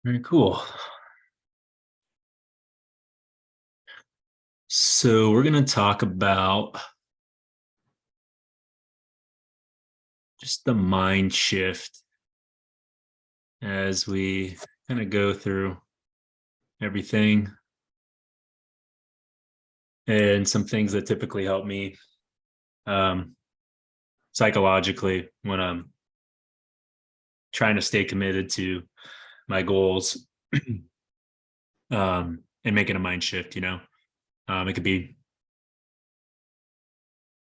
Very cool. So we're going to talk about just the mind shift as we kind of go through everything and some things that typically help me um, psychologically when I'm trying to stay committed to my goals and making a mind shift. It could be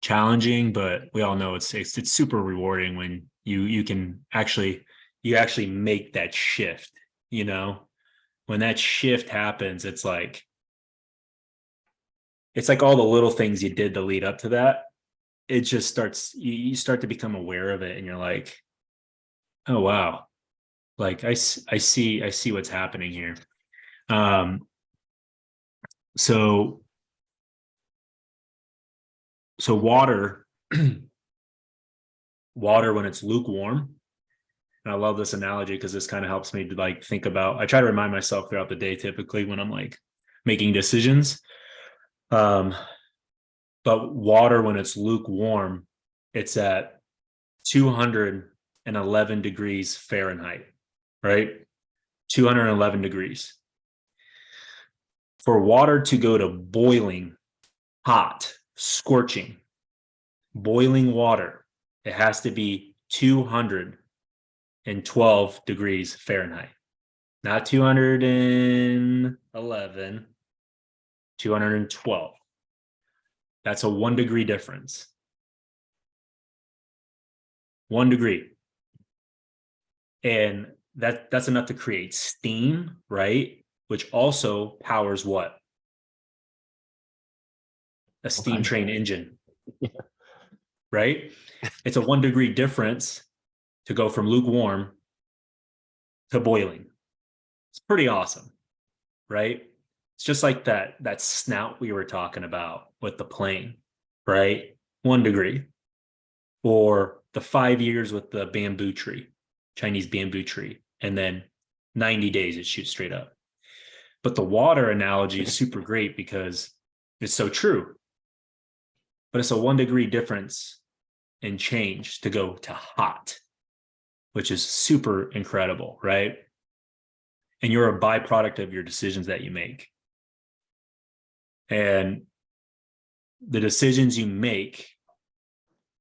challenging, but we all know it's super rewarding when you can actually make that shift. You know, when that shift happens, it's like all the little things you did to lead up to that. It just starts you start to become aware of it, and you're like, oh wow, like I see what's happening here. Um, so so water when it's lukewarm. And I love this analogy because this kind of helps me to like think about. I try to remind myself throughout the day, typically when I'm like making decisions. Um, but water when it's lukewarm, it's at 211 degrees Fahrenheit, right? 211 degrees. For water to go to boiling, hot, scorching, boiling water, it has to be 212 degrees Fahrenheit. Not 211, 212. That's a 1 degree difference. 1 degree. And that's enough to create steam, right? Which also powers what? A steam train engine, right? It's a 1 degree difference to go from lukewarm to boiling. It's pretty awesome, right? It's just like that snout we were talking about with the plane, right? 1 degree. Or the 5 years with the bamboo tree, Chinese bamboo tree, and then 90 days it shoots straight up. But the water analogy is super great because it's so true. But it's a 1 degree difference in change to go to hot, which is super incredible, right? And you're a byproduct of your decisions that you make. And the decisions you make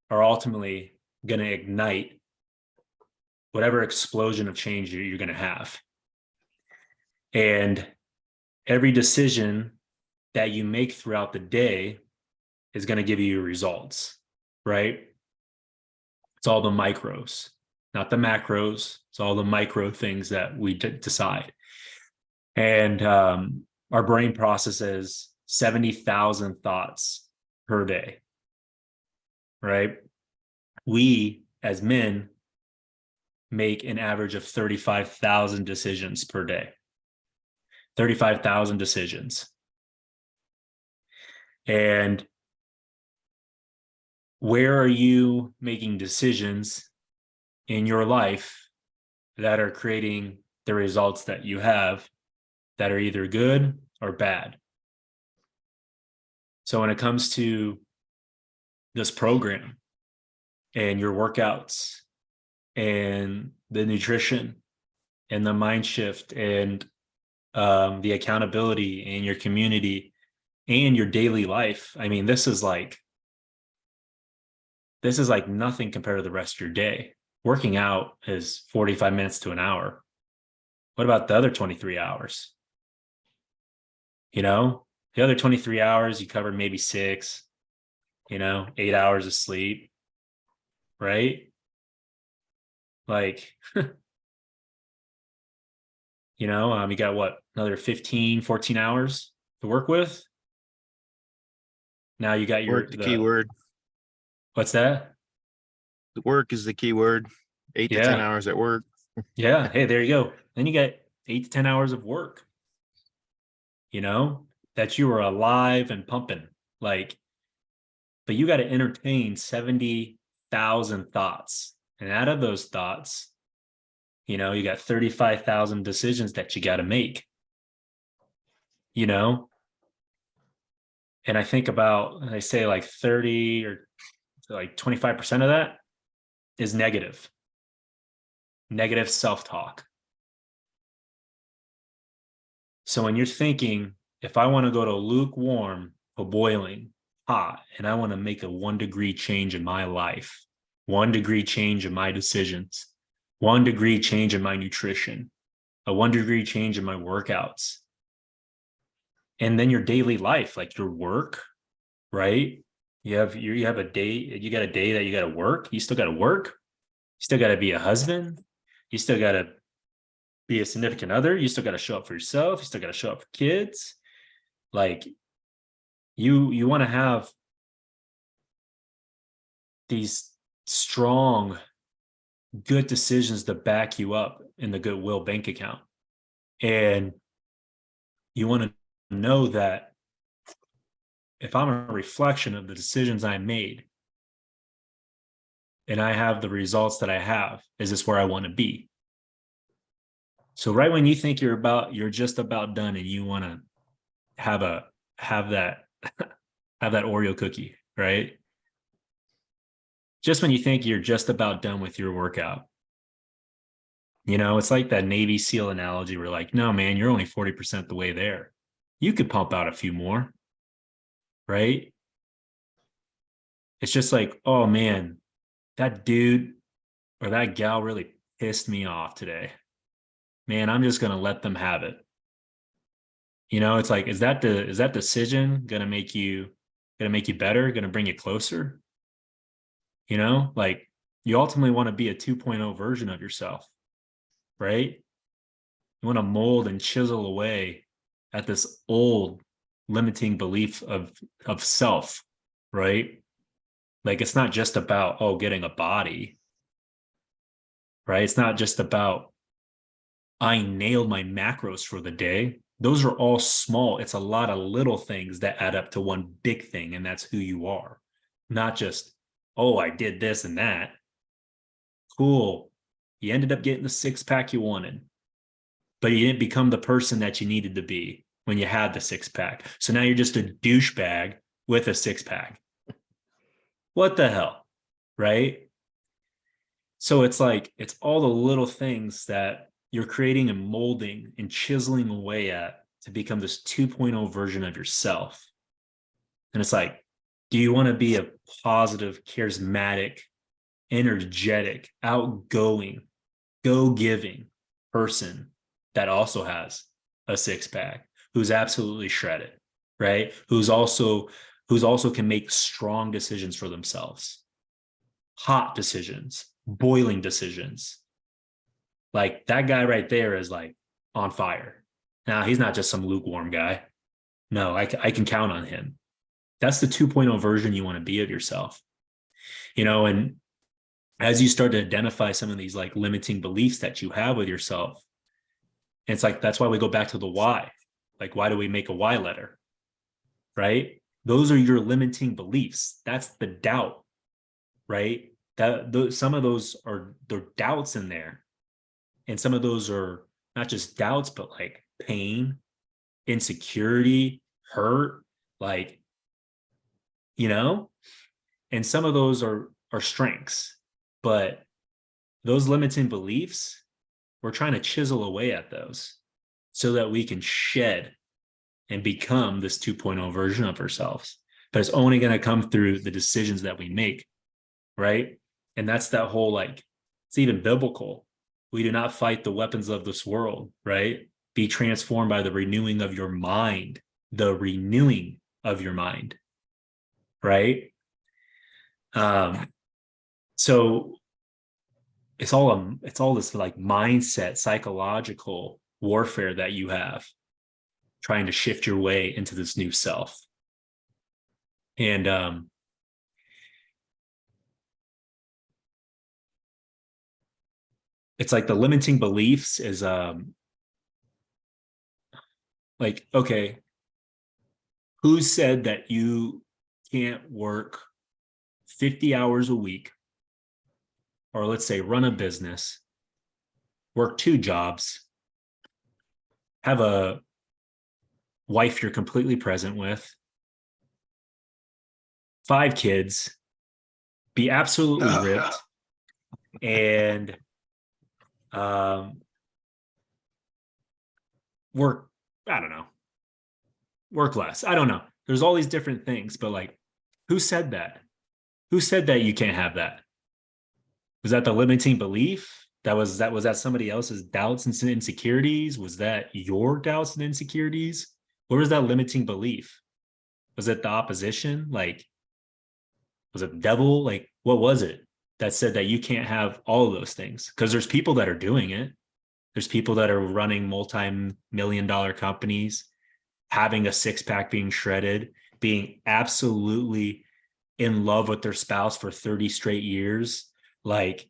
are ultimately going to ignite whatever explosion of change you're going to have. And every decision that you make throughout the day is going to give you results, right? It's all the micros, not the macros. It's all the micro things that we decide. And our brain processes 70,000 thoughts per day, right? We as men make an average of 35,000 decisions per day. 35,000 decisions. And where are you making decisions in your life that are creating the results that you have that are either good or bad? So when it comes to this program and your workouts and the nutrition and the mind shift and the accountability and your community and your daily life, I mean, this is like nothing compared to the rest of your day. Working out is 45 minutes to an hour. What about the other 23 hours? The other 23 hours, you covered maybe 6, 8 hours of sleep, right? Like, you got what, another 15, 14 hours to work with. Now you got Work, the key word. what's that? The work is the key word. 8 to 10 Yeah. hours at work. Yeah. Hey, there you go. Then you got 8 to 10 hours of work, that you are alive and pumping. Like, but you got to entertain 70,000 thoughts. And out of those thoughts, You know, you got 35,000 decisions that you got to make, you know? And I think about, I say like 30 or like 25% of that is negative self-talk. So when you're thinking, if I want to go to lukewarm or boiling hot, and I want to make a 1 degree change in my life, 1 degree change in my decisions, 1 degree change in my nutrition, a 1 degree change in my workouts, and then your daily life, like your work, right? You have a day, you got a day that you got to work. You still got to work. You still got to be a husband. You still got to be a significant other. You still got to show up for yourself. You still got to show up for kids. Like you want to have these strong, good decisions to back you up in the Goodwill bank account. And you want to know that if I'm a reflection of the decisions I made and I have the results that I have, is this where I want to be? So right when you think you're just about done and you want to have that have that Oreo cookie, right? Just when you think you're just about done with your workout, you know, it's like that Navy SEAL analogy where like, no, man, you're only 40% the way there. You could pump out a few more, right? It's just like, oh man, that dude or that gal really pissed me off today. Man, I'm just gonna let them have it. You know, it's like, is that decision gonna make you better, gonna bring you closer? You know, like you ultimately want to be a 2.0 version of yourself, right? You want to mold and chisel away at this old limiting belief of self, right? Like it's not just about getting a body, right? It's not just about I nailed my macros for the day. Those are all small. It's a lot of little things that add up to one big thing, and that's who you are. Not just, oh, I did this and that. Cool. You ended up getting the 6-pack you wanted, but you didn't become the person that you needed to be when you had the 6-pack. So now you're just a douchebag with a 6-pack. What the hell? Right? So it's like, it's all the little things that you're creating and molding and chiseling away at to become this 2.0 version of yourself. And it's like, do you want to be a positive, charismatic, energetic, outgoing, go-giving person that also has a 6-pack, who's absolutely shredded, right? Who's also can make strong decisions for themselves, hot decisions, boiling decisions. Like that guy right there is like on fire. Now he's not just some lukewarm guy. No, I can count on him. That's the 2.0 version you want to be of yourself. You know, and as you start to identify some of these like limiting beliefs that you have with yourself, it's like, that's why we go back to the why. Like, why do we make a why letter? Right? Those are your limiting beliefs. That's the doubt, right? Some of those are the doubts in there. And some of those are not just doubts, but like pain, insecurity, hurt, like, you know, and some of those are strengths, but those limiting beliefs, we're trying to chisel away at those so that we can shed and become this 2.0 version of ourselves. But it's only going to come through the decisions that we make, right? And that's that whole, like, it's even biblical. We do not fight the weapons of this world, right? Be transformed by the renewing of your mind, the renewing of your mind, right? So it's all this like mindset, psychological warfare that you have trying to shift your way into this new self. And it's like the limiting beliefs is like, okay, who said that you can't work 50 hours a week, or let's say run a business work 2 jobs, have a wife you're completely present with, 5 kids, be absolutely ripped, and work, I don't know, work less. I don't know. There's all these different things, but like, who said that? Who said that you can't have that? Was that the limiting belief? Was that somebody else's doubts and insecurities? Was that your doubts and insecurities? Where was that limiting belief? Was it the opposition? Like, was it the devil? Like, what was it that said that you can't have all of those things? Because there's people that are doing it. There's people that are running multi-million-dollar companies, having a 6-pack, being shredded, being absolutely in love with their spouse for 30 straight years, like,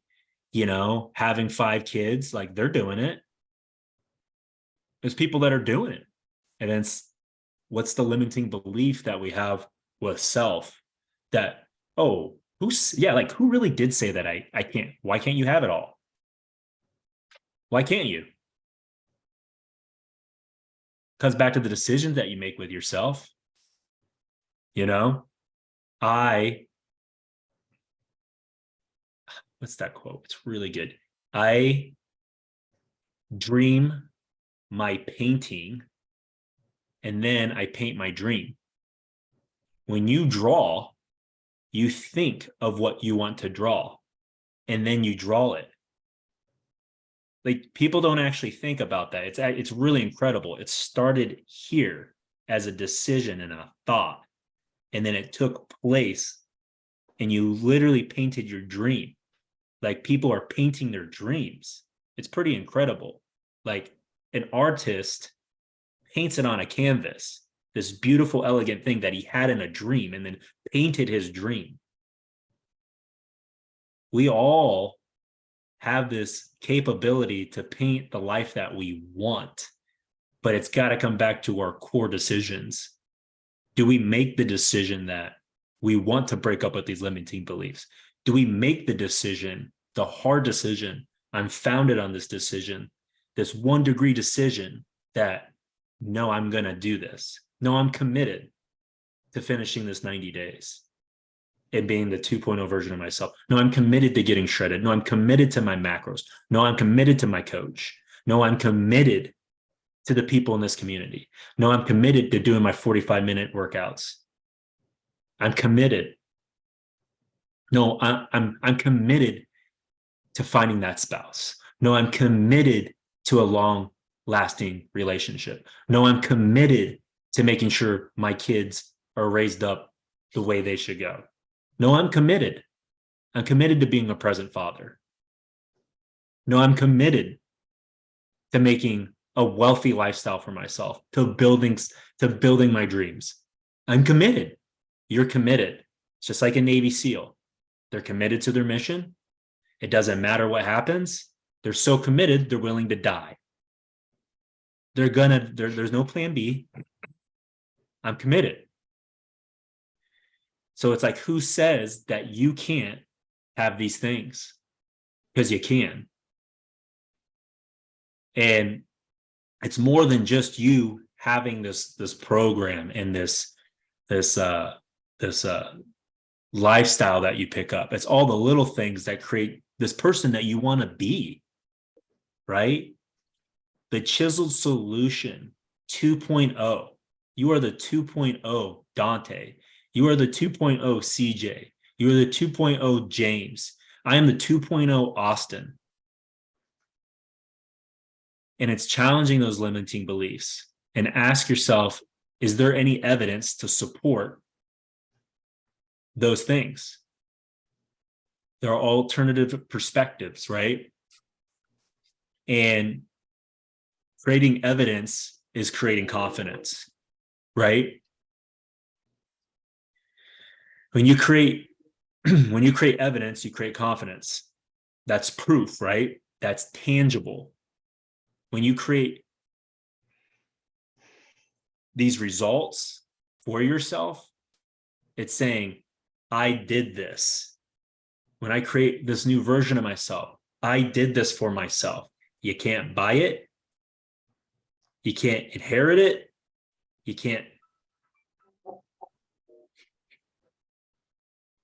having 5 kids, like they're doing it. There's people that are doing it. And then what's the limiting belief that we have with self that, oh, who really did say that I can't? Why can't you have it all? Why can't you? Comes back to the decisions that you make with yourself. What's that quote? It's really good. I dream my painting and then I paint my dream. When you draw, you think of what you want to draw and then you draw it. Like, people don't actually think about that. It's really incredible. It started here as a decision and a thought, and then it took place and you literally painted your dream. Like, people are painting their dreams. It's pretty incredible. Like, an artist paints it on a canvas, this beautiful, elegant thing that he had in a dream, and then painted his dream. We all have this capability to paint the life that we want, but it's got to come back to our core decisions. Do we make the decision that we want to break up with these limiting beliefs? Do we make the decision, the hard decision? I'm founded on this decision, this 1 degree decision that, no, I'm going to do this. No, I'm committed to finishing this 90 days and being the 2.0 version of myself. No, I'm committed to getting shredded. No, I'm committed to my macros. No, I'm committed to my coach. No, I'm committed to the people in this community. No, I'm committed to doing my 45-minute workouts. I'm committed. No, I'm committed to finding that spouse. No, I'm committed to a long-lasting relationship. No, I'm committed to making sure my kids are raised up the way they should go. No, I'm committed. I'm committed to being a present father. No, I'm committed to making a wealthy lifestyle for myself, to building my dreams. I'm committed. You're committed. It's just like a Navy SEAL. They're committed to their mission. It doesn't matter what happens. They're so committed, they're willing to die. There's no plan B. I'm committed. So it's like, who says that you can't have these things? Because you can. And it's more than just you having this program and this lifestyle that you pick up. It's all the little things that create this person that you want to be, right? The chiseled solution 2.0. You are the 2.0 Dante. You are the 2.0 CJ. You are the 2.0 James. I am the 2.0 Austin. And it's challenging those limiting beliefs and ask yourself, is there any evidence to support those things? There are alternative perspectives, right? And creating evidence is creating confidence, right? When you create evidence, you create confidence. That's proof, right? That's tangible. When you create these results for yourself, it's saying, I did this. When I create this new version of myself, I did this for myself. You can't buy it. You can't inherit it. You can't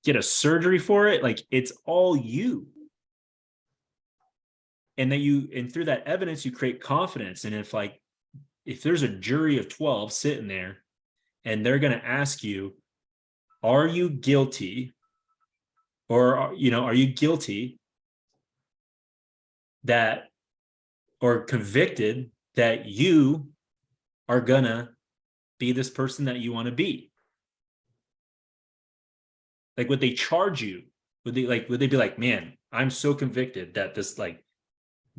get a surgery for it. Like, it's all you. And through that evidence, you create confidence. And if there's a jury of 12 sitting there and they're going to ask you, are you guilty? Or, are you guilty that, or convicted that you are gonna be this person that you want to be? Like, would they charge you? Would they be like, man, I'm so convicted that this, like,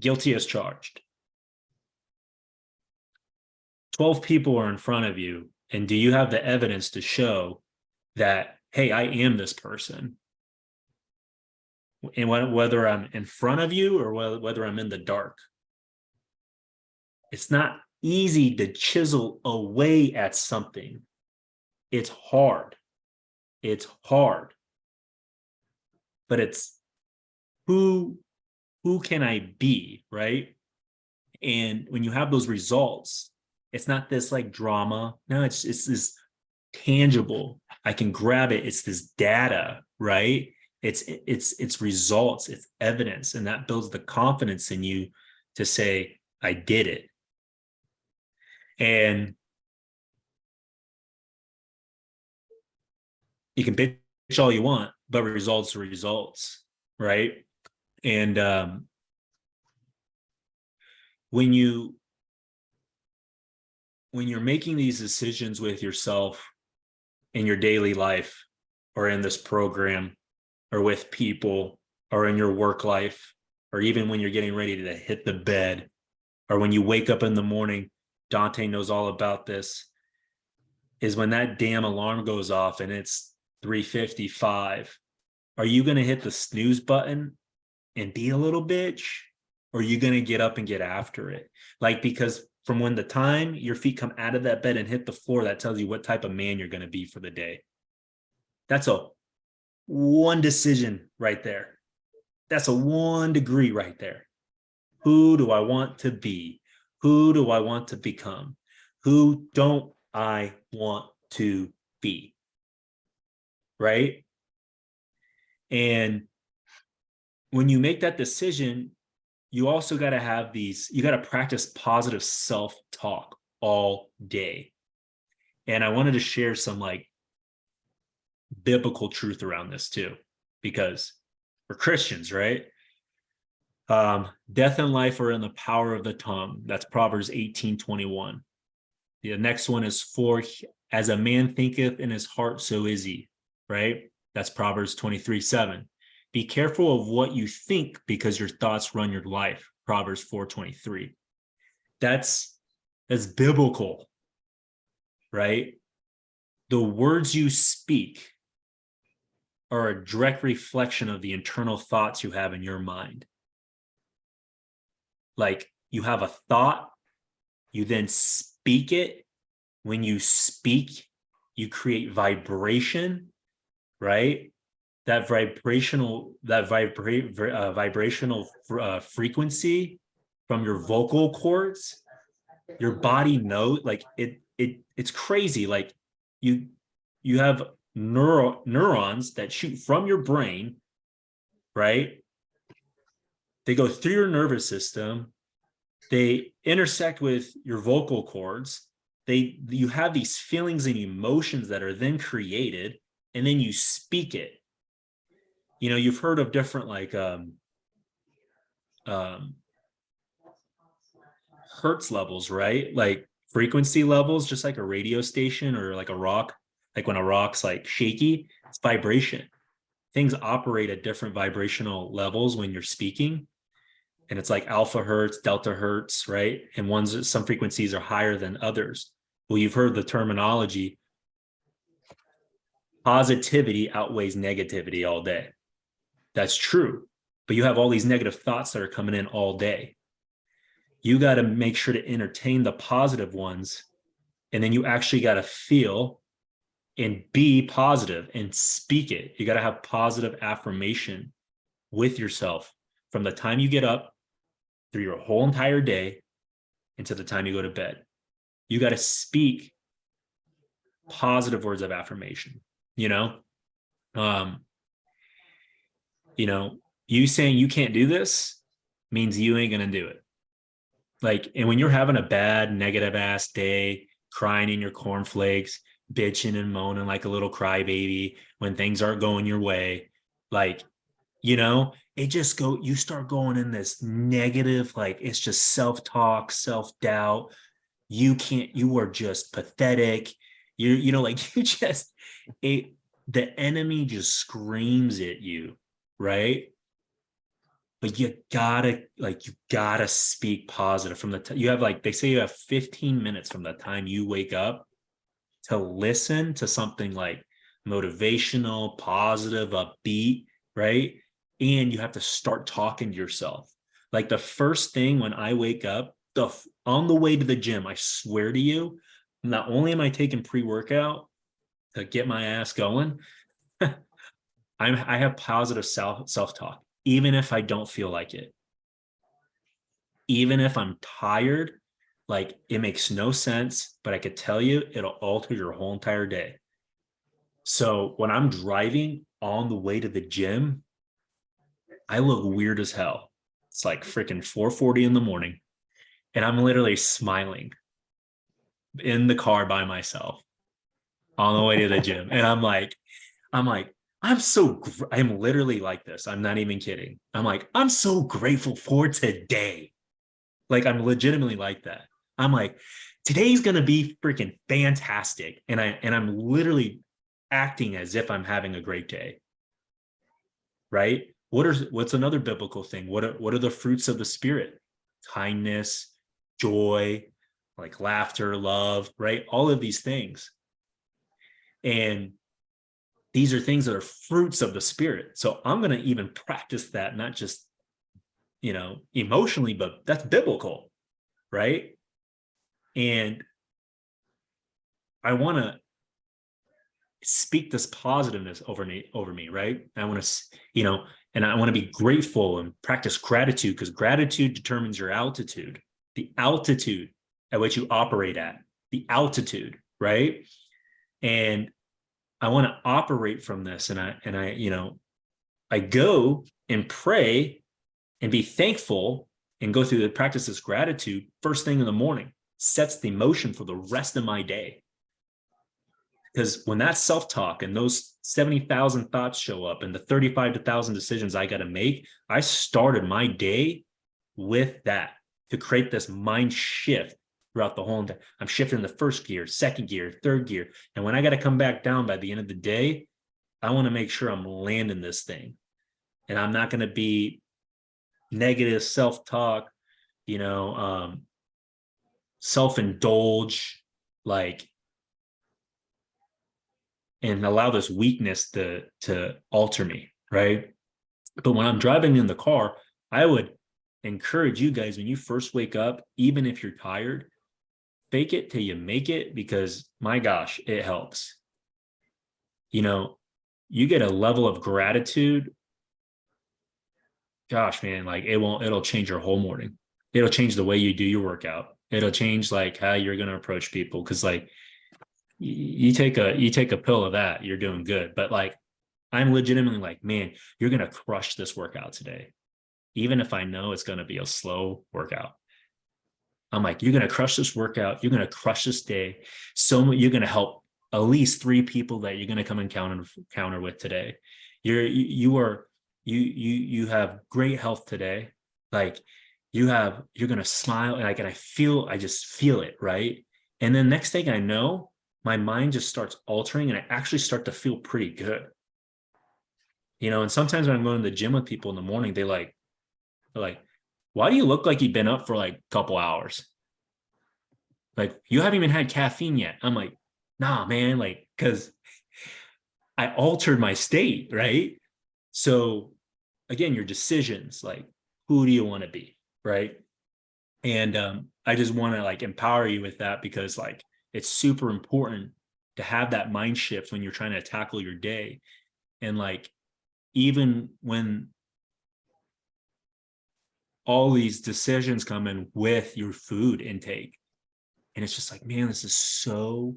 guilty as charged? 12 people are in front of you, and do you have the evidence to show that, hey, I am this person? And whether I'm in front of you or whether I'm in the dark, it's not easy to chisel away at something. It's hard. It's hard. But it's who can I be, right? And when you have those results, it's not this like drama. No, it's this tangible. I can grab it. It's this data, right? It's results, it's evidence, and that builds the confidence in you to say, I did it. And you can bitch all you want, but results are results, right? And when you're making these decisions with yourself in your daily life, or in this program, or with people, or in your work life, or even when you're getting ready to hit the bed, or when you wake up in the morning, Dante knows all about this, is when that damn alarm goes off and it's 3:55. Are you going to hit the snooze button and be a little bitch? Or are you going to get up and get after it? Like, because from when the time your feet come out of that bed and hit the floor, that tells you what type of man you're going to be for the day. That's one decision right there. That's a 1 degree right there. Who do I want to be? Who do I want to become? Who don't I want to be? Right? And when you make that decision, you also got to have you got to practice positive self-talk all day. And I wanted to share some like biblical truth around this too, because we're Christians, right? Death and life are in the power of the tongue. That's Proverbs 18:21. The next one is, for as a man thinketh in his heart, so is he, right? That's Proverbs 23:7. Be careful of what you think, because your thoughts run your life. Proverbs 4:23. That's biblical, right? The words you speak are a direct reflection of the internal thoughts you have in your mind. Like, you have a thought, you then speak it. When you speak, you create vibration, right? That vibrational frequency from your vocal cords, your body knows, like it's crazy. Like, you have neurons that shoot from your brain, right? They go through your nervous system, they intersect with your vocal cords, you have these feelings and emotions that are then created, and then you speak it. You've heard of different like hertz levels, right? Like frequency levels, just like a radio station or like a rock. Like when a rock's like shaky, it's vibration. Things operate at different vibrational levels when you're speaking. And it's like alpha hertz, delta hertz, right? And some frequencies are higher than others. Well, you've heard the terminology, positivity outweighs negativity all day. That's true. But you have all these negative thoughts that are coming in all day. You got to make sure to entertain the positive ones. And then you actually got to feel and be positive and speak it. You got to have positive affirmation with yourself from the time you get up through your whole entire day until the time you go to bed. You got to speak positive words of affirmation, you know? Um, you know, you saying you can't do this means you ain't going to do it. Like, and when you're having a bad, negative ass day, crying in your cornflakes, bitching and moaning like a little crybaby when things aren't going your way, like, you start going in this negative, like it's just self-talk, self-doubt. You are just pathetic. Like the enemy just screams at you, right? But you gotta speak positive from you have, like, they say you have 15 minutes from the time you wake up to listen to something like motivational, positive, upbeat, right? And you have to start talking to yourself. Like the first thing when I wake up, on the way to the gym, I swear to you, not only am I taking pre-workout to get my ass going, I have positive self-talk, even if I don't feel like it. Even if I'm tired, like it makes no sense, but I could tell you it'll alter your whole entire day. So when I'm driving on the way to the gym, I look weird as hell. It's like freaking 4:40 in the morning, and I'm literally smiling in the car by myself on the way to the gym. And I'm literally like this. I'm not even kidding. I'm so grateful for today. Like I'm legitimately like that. I'm like, today's gonna be freaking fantastic. And I'm literally acting as if I'm having a great day. Right? What's another biblical thing? What are the fruits of the spirit? Kindness, joy, like laughter, love, right? All of these things. And these are things that are fruits of the spirit. So I'm going to even practice that, not just, emotionally, but that's biblical, right? And I want to speak this positiveness over me, right? I want to, and I want to be grateful and practice gratitude, because gratitude determines your altitude, the altitude at which you operate at, the altitude, right? And I want to operate from this, and I go and pray and be thankful and go through the practices gratitude first thing in the morning, sets the emotion for the rest of my day. Because when that self-talk and those 70,000 thoughts show up and the 35,000 decisions I got to make, I started my day with that to create this mind shift throughout the whole day. I'm shifting the first gear, second gear, third gear. And when I got to come back down by the end of the day, I want to make sure I'm landing this thing. And I'm not going to be negative self-talk, self-indulge, like, and allow this weakness to alter me, right? But when I'm driving in the car, I would encourage you guys, when you first wake up, even if you're tired, fake it till you make it, because my gosh, it helps. You get a level of gratitude. Gosh, man, like it'll change your whole morning. It'll change the way you do your workout. It'll change like how you're going to approach people. Cause like you take a pill of that, you're doing good. But like, I'm legitimately like, man, you're going to crush this workout today. Even if I know it's going to be a slow workout. I'm like, you're going to crush this workout. You're going to crush this day. You're going to help at least 3 people that you're going to come and counter with today. You have great health today. Like you're going to smile. And I just feel it. Right. And then next thing I know, my mind just starts altering and I actually start to feel pretty good. And sometimes when I'm going to the gym with people in the morning, they're like, why do you look like you've been up for like a couple hours? Like you haven't even had caffeine yet. I'm like, nah, man, like, cause I altered my state, right? So again, your decisions, like who do you want to be? Right. And I just want to like empower you with that, because like it's super important to have that mind shift when you're trying to tackle your day. And like, even when all these decisions come in with your food intake. And it's just like, man, this is so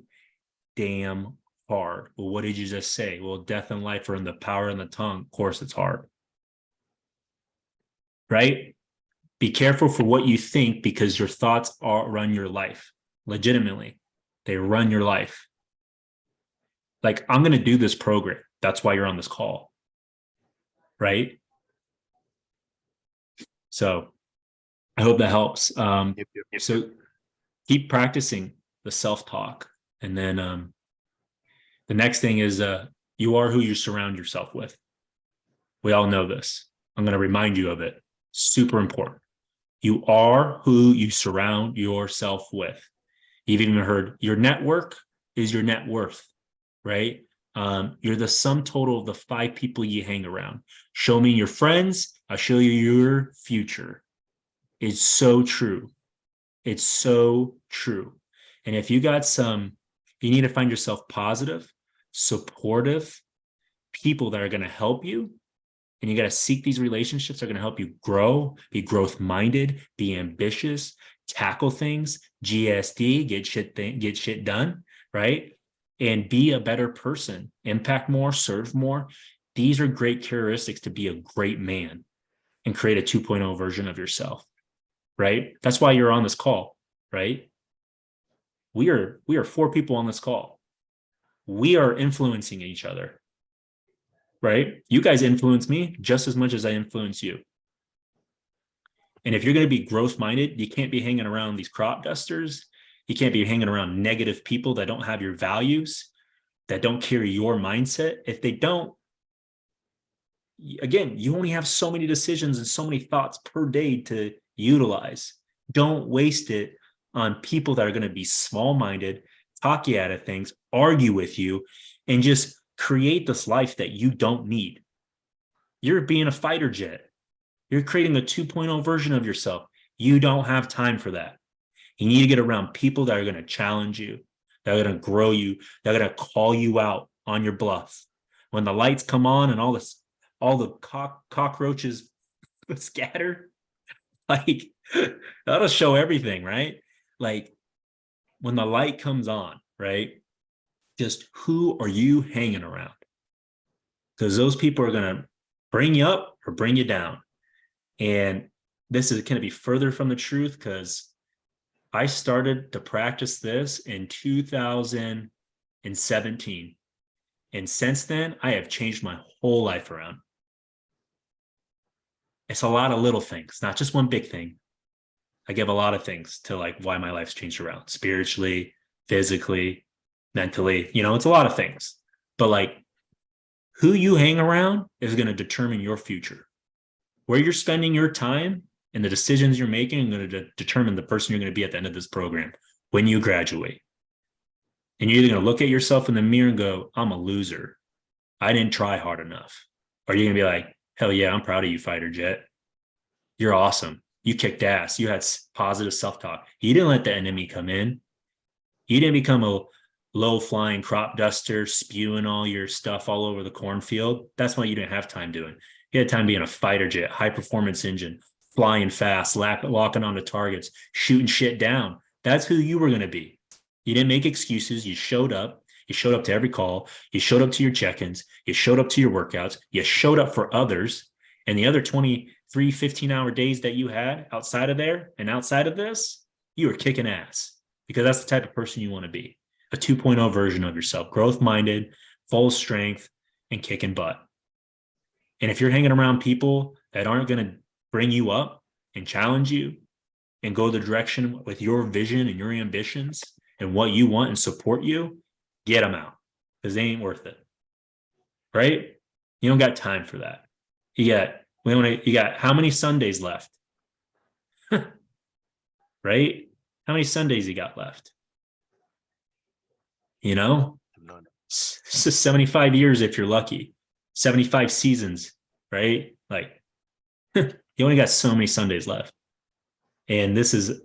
damn hard. Well, what did you just say? Well, death and life are in the power of the tongue. Of course, it's hard. Right? Be careful for what you think, because your thoughts run your life. Legitimately, they run your life. Like, I'm going to do this program. That's why you're on this call. Right? So I hope that helps. Yep. So keep practicing the self-talk. And then the next thing is you are who you surround yourself with. We all know this. I'm going to remind you of it. Super important. You are who you surround yourself with. You've even heard your network is your net worth, right? You're the sum total of the 5 people you hang around. Show me your friends, I'll show you your future. It's so true. It's so true. And if you need to find yourself positive, supportive people that are going to help you, and you got to seek these relationships that are going to help you grow, be growth minded, be ambitious, tackle things, GSD, get shit done, right? And be a better person, impact more, serve more. These are great characteristics to be a great man and create a 2.0 version of yourself, right? That's why you're on this call, right? We are 4 people on this call. We are influencing each other. Right? You guys influence me just as much as I influence you. And if you're going to be growth minded, you can't be hanging around these crop dusters. You can't be hanging around negative people that don't have your values, that don't carry your mindset. If they don't, again, you only have so many decisions and so many thoughts per day to utilize. Don't waste it on people that are going to be small minded, talk you out of things, argue with you, and just create this life that you don't need. You're being a fighter jet. You're creating a 2.0 version of yourself. You don't have time for that. You need to get around people that are going to challenge you, that are going to grow you, that are going to call you out on your bluff. When the lights come on and all the cockroaches scatter, like, that'll show everything, right? Like, when the light comes on, right? Just who are you hanging around? Because those people are going to bring you up or bring you down. And this is going to be further from the truth, because I started to practice this in 2017. And since then, I have changed my whole life around. It's a lot of little things, not just one big thing. I give a lot of things to like why my life's changed around, spiritually, physically, mentally. It's a lot of things. But like, who you hang around is going to determine your future. Where you're spending your time and the decisions you're making are going to determine the person you're going to be at the end of this program when you graduate. And you're either going to look at yourself in the mirror and go, I'm a loser. I didn't try hard enough. Or you're going to be like, hell yeah, I'm proud of you, fighter jet. You're awesome. You kicked ass. You had positive self-talk. You didn't let the enemy come in. You didn't become a low-flying crop duster spewing all your stuff all over the cornfield. That's what you didn't have time doing. You had time being a fighter jet, high-performance engine, flying fast, locking onto targets, shooting shit down. That's who you were going to be. You didn't make excuses. You showed up. You showed up to every call. You showed up to your check-ins. You showed up to your workouts. You showed up for others. And the other 23 15-hour days that you had outside of there and outside of this, you were kicking ass, because that's the type of person you want to be. A 2.0 version of yourself, growth-minded, full of strength, and kicking butt. And if you're hanging around people that aren't going to bring you up and challenge you and go the direction with your vision and your ambitions and what you want and support you, get them out, because they ain't worth it. Right? You don't got time for that. You got how many Sundays left? Right? How many Sundays you got left? It's just 75 years if you're lucky. 75 seasons, right? Like, you only got so many Sundays left. And this is,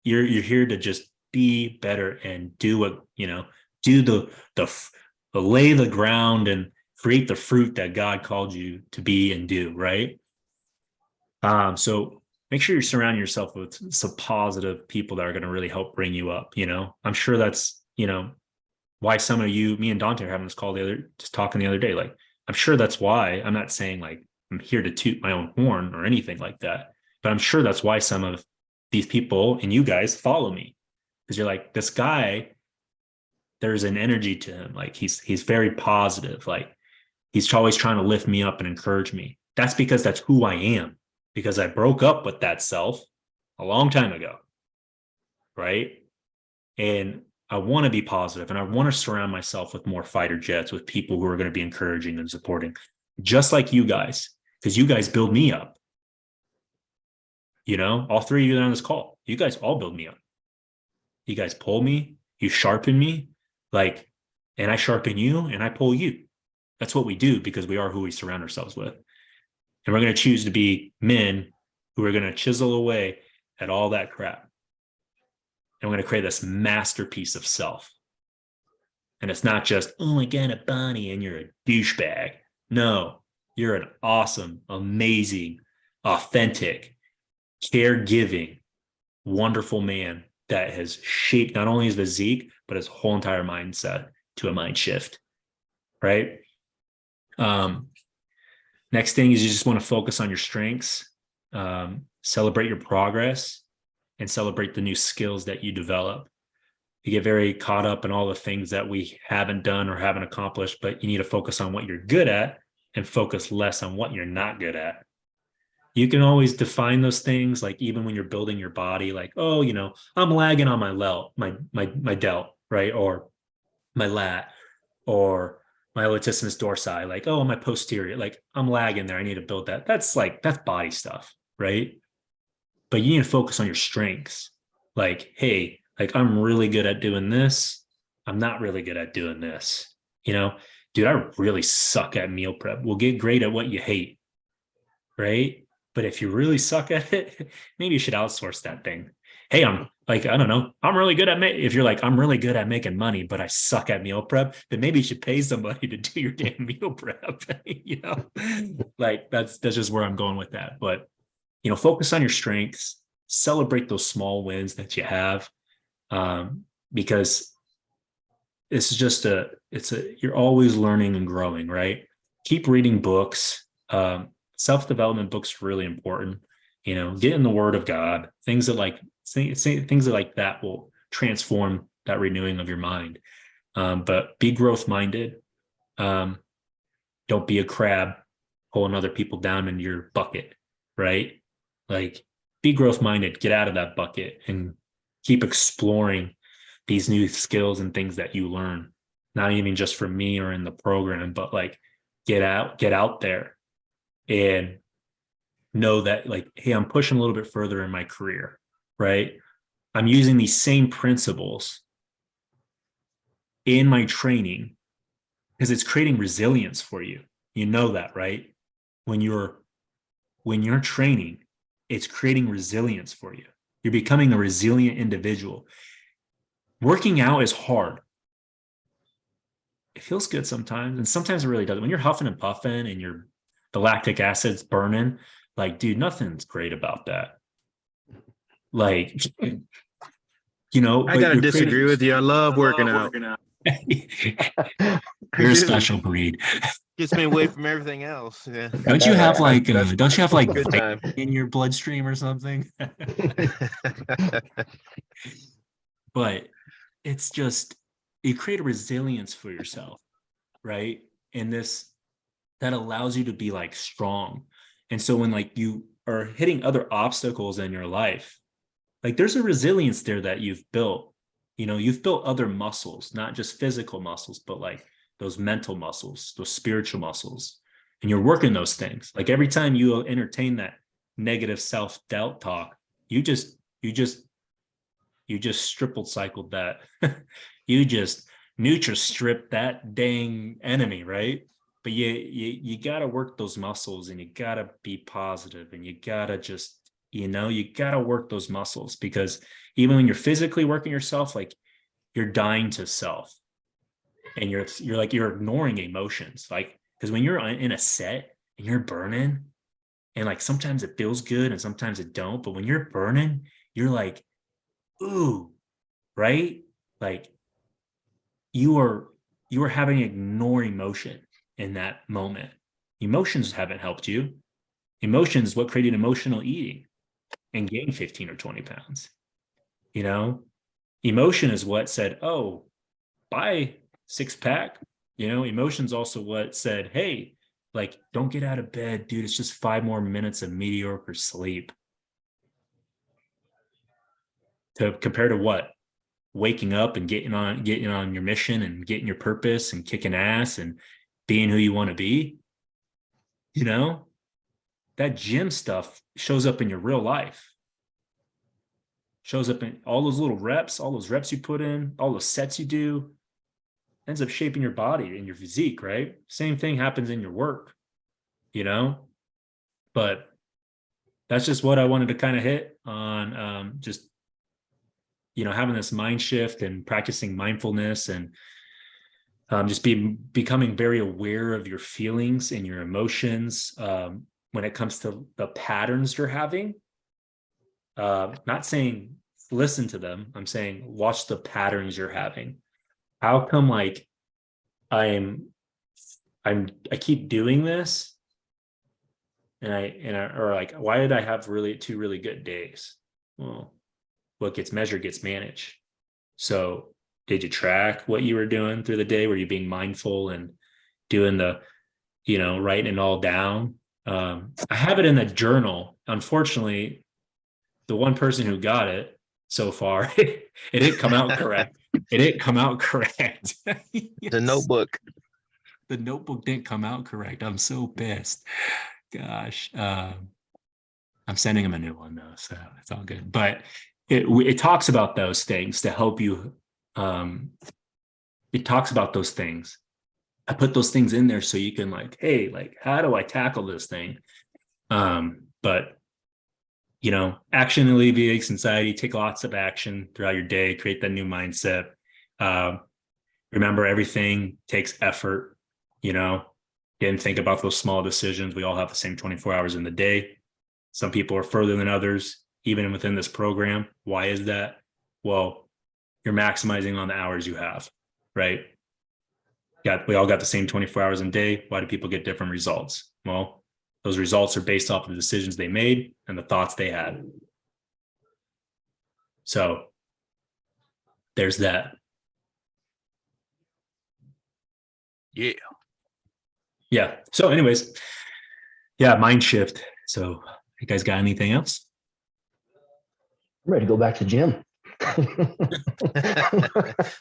you're here to just be better and do what, do the lay the ground and create the fruit that God called you to be and do, right? So make sure you're surrounding yourself with some positive people that are going to really help bring you up. I'm sure that's, why some of you, me and Dante are having this call just talking the other day. Like, I'm sure that's why. I'm not saying like I'm here to toot my own horn or anything like that, but I'm sure that's why some of these people and you guys follow me, because you're like, this guy, there's an energy to him. Like he's very positive. Like he's always trying to lift me up and encourage me. That's because that's who I am, because I broke up with that self a long time ago. Right. And I want to be positive and I want to surround myself with more fighter jets, with people who are going to be encouraging and supporting, just like you guys, because you guys build me up. All three of you on this call, you guys all build me up. You guys pull me, you sharpen me, like, and I sharpen you and I pull you. That's what we do, because we are who we surround ourselves with. And we're going to choose to be men who are going to chisel away at all that crap. And we're going to create this masterpiece of self. And it's not just, oh, I got a body and you're a douchebag. No, you're an awesome, amazing, authentic, caregiving, wonderful man that has shaped not only his physique, but his whole entire mindset to a mind shift. Right. Next thing is you just want to focus on your strengths, celebrate your progress, and celebrate the new skills that you develop. You get very caught up in all the things that we haven't done or haven't accomplished, but you need to focus on what you're good at and focus less on what you're not good at. You can always define those things, like even when you're building your body, like, oh, I'm lagging on my delt, right? Or my lat, or my latissimus dorsi, like, oh, my posterior, like I'm lagging there. I need to build that. That's body stuff, right? But you need to focus on your strengths. Like, hey, like I'm really good at doing this. I'm not really good at doing this. Dude, I really suck at meal prep. We'll get great at what you hate, right? But if you really suck at it, maybe you should outsource that thing. Hey, I'm like, I don't know. I'm really good at if you're like, I'm really good at making money, but I suck at meal prep, then maybe you should pay somebody to do your damn meal prep. Like that's just where I'm going with that. But focus on your strengths, celebrate those small wins that you have. Because it's just you're always learning and growing, right? Keep reading books. Self-development books are really important. Get in the Word of God, things that things like that will transform that renewing of your mind. But be growth minded. Don't be a crab pulling other people down in your bucket, right? Like be growth minded, get out of that bucket and keep exploring these new skills and things that you learn, not even just from me or in the program, but like get out there and know that like, hey, I'm pushing a little bit further in my career, right? I'm using these same principles in my training because it's creating resilience for you. You know that, right? When you're training, it's creating resilience for you. You're becoming a resilient individual. Working out is hard. It feels good sometimes, and sometimes it really doesn't. When you're huffing and puffing and the lactic acid's burning, like, dude, nothing's great about that. Like, I gotta disagree with you. I love working out. You're a special breed. Gets me away from everything else. Yeah. Don't you have like Good time. in your bloodstream or something? But it's just, you create a resilience for yourself, right? And that allows you to be like strong. And so when like you are hitting other obstacles in your life, like there's a resilience there that you've built. You've built other muscles, not just physical muscles, but like those mental muscles, those spiritual muscles. And you're working those things. Like every time you entertain that negative self-doubt talk, you just triple cycled that. You just Nutri-stripped that dang enemy, right? But you got to work those muscles, and you got to be positive, and you got to just, you got to work those muscles, because even when you're physically working yourself, like you're dying to self, and you're ignoring emotions. Like, because when you're in a set and you're burning, And like sometimes it feels good and sometimes it don't. But when you're burning, you're like, ooh, right? Like you are you are having to ignore emotion in that moment. Emotions haven't helped you. Emotion is what created emotional eating and gained 15 or 20 pounds. You know, emotion is what said, oh, buy six pack. You know, emotion's also what said, hey, like, don't get out of bed, dude. It's just 5 more minutes of mediocre sleep. To compare to what? Waking up and getting on your mission and getting your purpose and kicking ass and being who you want to be. You know, that gym stuff shows up in your real life. Shows up in all those little reps, all those reps you put in, all those sets you do, ends up shaping your body and your physique, right? Same thing happens in your work, you know? But that's just what I wanted to kind of hit on, just, having this mind shift and practicing mindfulness and just becoming very aware of your feelings and your emotions when it comes to the patterns you're having. Not saying listen to them. I'm saying watch the patterns you're having. How come like I'm I keep doing this or like why did I have really two really good days? Well, what gets measured gets managed. So did you track what you were doing through the day? Were you being mindful and doing writing it all down? I have it in a journal. Unfortunately, the one person who got it so far, it didn't come out correct. It didn't come out correct. The Yes. notebook. The notebook didn't come out correct. I'm so pissed. Gosh. I'm sending him a new one though, so it's all good. But it talks about those things to help you. Um, it talks about those things. I put those things in there so you can like, hey, like, how do I tackle this thing? But action alleviates anxiety. Take lots of action throughout your day. Create that new mindset. Um, Remember, everything takes effort. You know, Didn't think about those small decisions. We all have the same 24 hours in the day. Some people are further than others, even within this program. Why is that? Well, you're maximizing on the hours you have, right? We all got the same 24 hours in a day. Why do people get different results? Well, those results are based off of the decisions they made and the thoughts they had. So there's that. Yeah. Yeah. So, anyways, yeah, mind shift. So, you guys got anything else? I'm ready to go back to the gym. I'm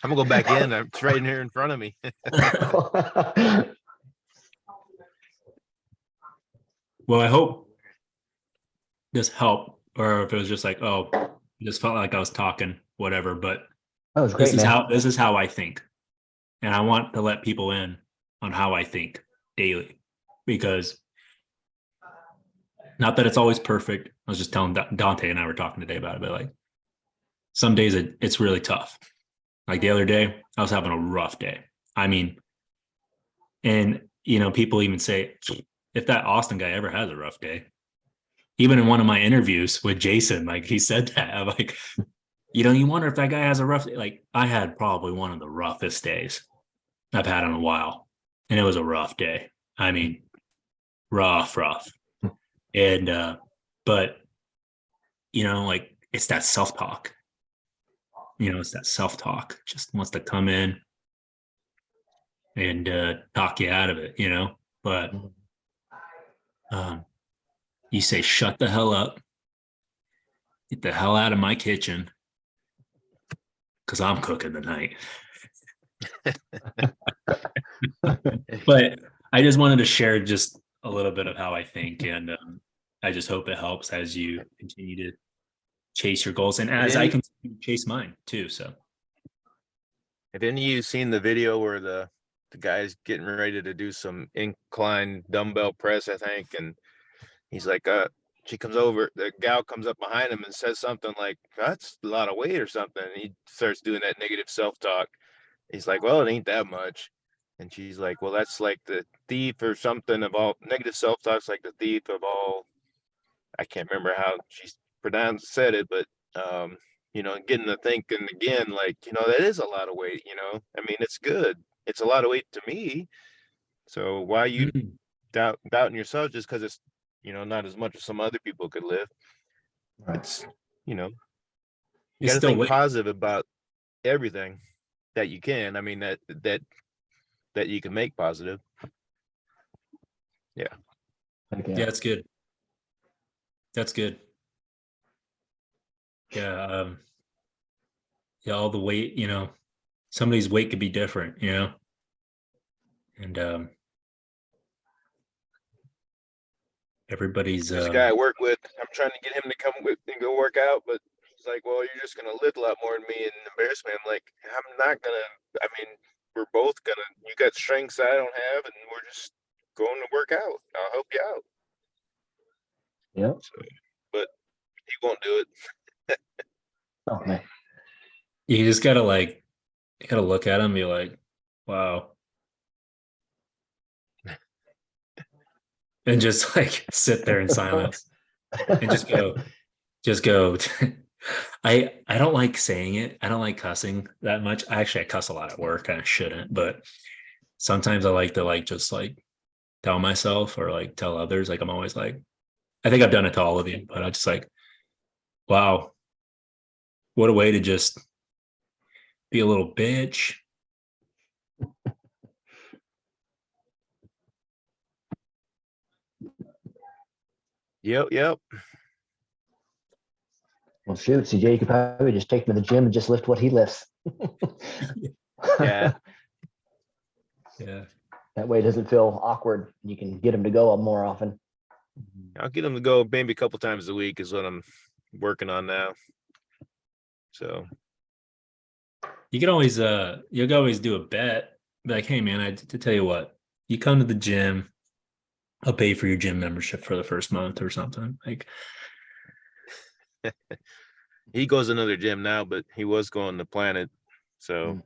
gonna go back in. It's right in here in front of me. Well, I hope this helped, or if it was just like, oh, it just felt like I was talking, whatever. But That was great, man. this is how I think, and I want to let people in on how I think daily, because not that it's always perfect. I was just telling Dante and I were talking today about it, but like some days it's really tough. Like the other day, I was having a rough day. I mean, and people even say if that Austin guy ever has a rough day, even in one of my interviews with Jason, like he said that, I'm like, you wonder if that guy has a rough day. Like I had probably one of the roughest days I've had in a while. And it was a rough day. I mean, rough. And but like it's that self-talk. It's that self-talk. Just wants to come in and talk you out of it, But you say, shut the hell up, get the hell out of my kitchen, because I'm cooking tonight. But I just wanted to share just a little bit of how I think, and I just hope it helps as you continue to chase your goals, and as I continue to chase mine too. So, Have any of you seen the video where the guy's getting ready to do some incline dumbbell press, I think, and he's like, she comes over, the gal comes up behind him and says something like, that's a lot of weight or something. And he starts doing that negative self-talk. He's like, well, it ain't that much. And she's like, well, that's like the thief or something of all negative self-talk's like the thief of all I can't remember how she said it, but getting to thinking again, like, that is a lot of weight, I mean, it's good. It's a lot of weight to me. So why you Mm. doubting yourself just because it's, not as much as some other people could lift? Right. It's, you It's got to still think weight. positive about everything that you can. I mean, that you can make positive. Yeah. Yeah, that's good. That's good. Yeah. Yeah, all the weight, somebody's weight could be different, and everybody's There's a guy I work with. I'm trying to get him to come with and go work out, but he's like, "Well, you're just gonna lift a lot more than me and embarrass me." I'm like, "I'm not gonna. I mean, we're both gonna. You got strengths I don't have, and we're just going to work out. I'll help you out." Yep. So, but he won't do it. Oh man. you just gotta look at them and be like, wow. And just like sit there in silence and just go. I don't like saying it. I don't like cussing that much. I cuss a lot at work. I shouldn't, but sometimes I like to just tell myself or tell others. Like I'm always like, I think I've done it to all of you, but I just like, wow, what a way to just be a little bitch. Yep. Well, shoot, CJ, you could probably just take him to the gym and just lift what he lifts. Yeah. Yeah. That way it doesn't feel awkward. You can get him to go more often. I'll get him to go maybe a couple times a week is what I'm working on now. So You can always you can always do a bet. Be like, hey man, to tell you what, you come to the gym, I'll pay for your gym membership for the first month or something. Like he goes to another gym now, but he was going to Planet. So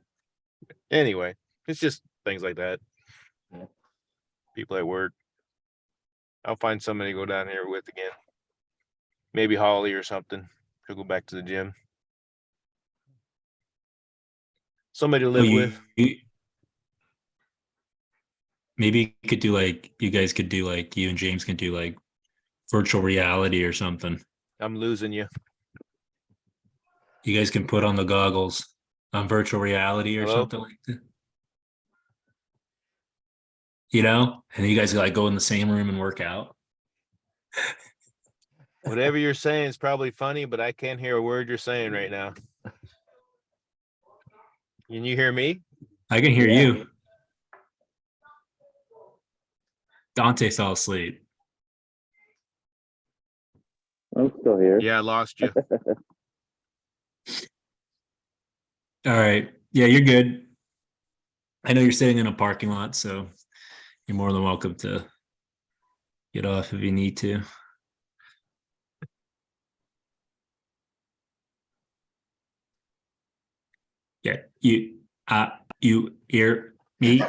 anyway, it's just things like that. Yeah. People at work. I'll find somebody to go down here with again. Maybe Holly or something. She'll go back to the gym. Somebody to live with. Maybe you could do you guys could do you and James can do virtual reality or something. I'm losing you. You guys can put on the goggles on virtual reality or Hello? something like that. And you guys go in the same room and work out. Whatever you're saying is probably funny, but I can't hear a word you're saying right now. Can you hear me? I can hear you. Dante fell asleep. I'm still here. Yeah, I lost you. All right. Yeah, you're good. I know you're sitting in a parking lot, so you're more than welcome to get off if you need to. Yeah, you hear me?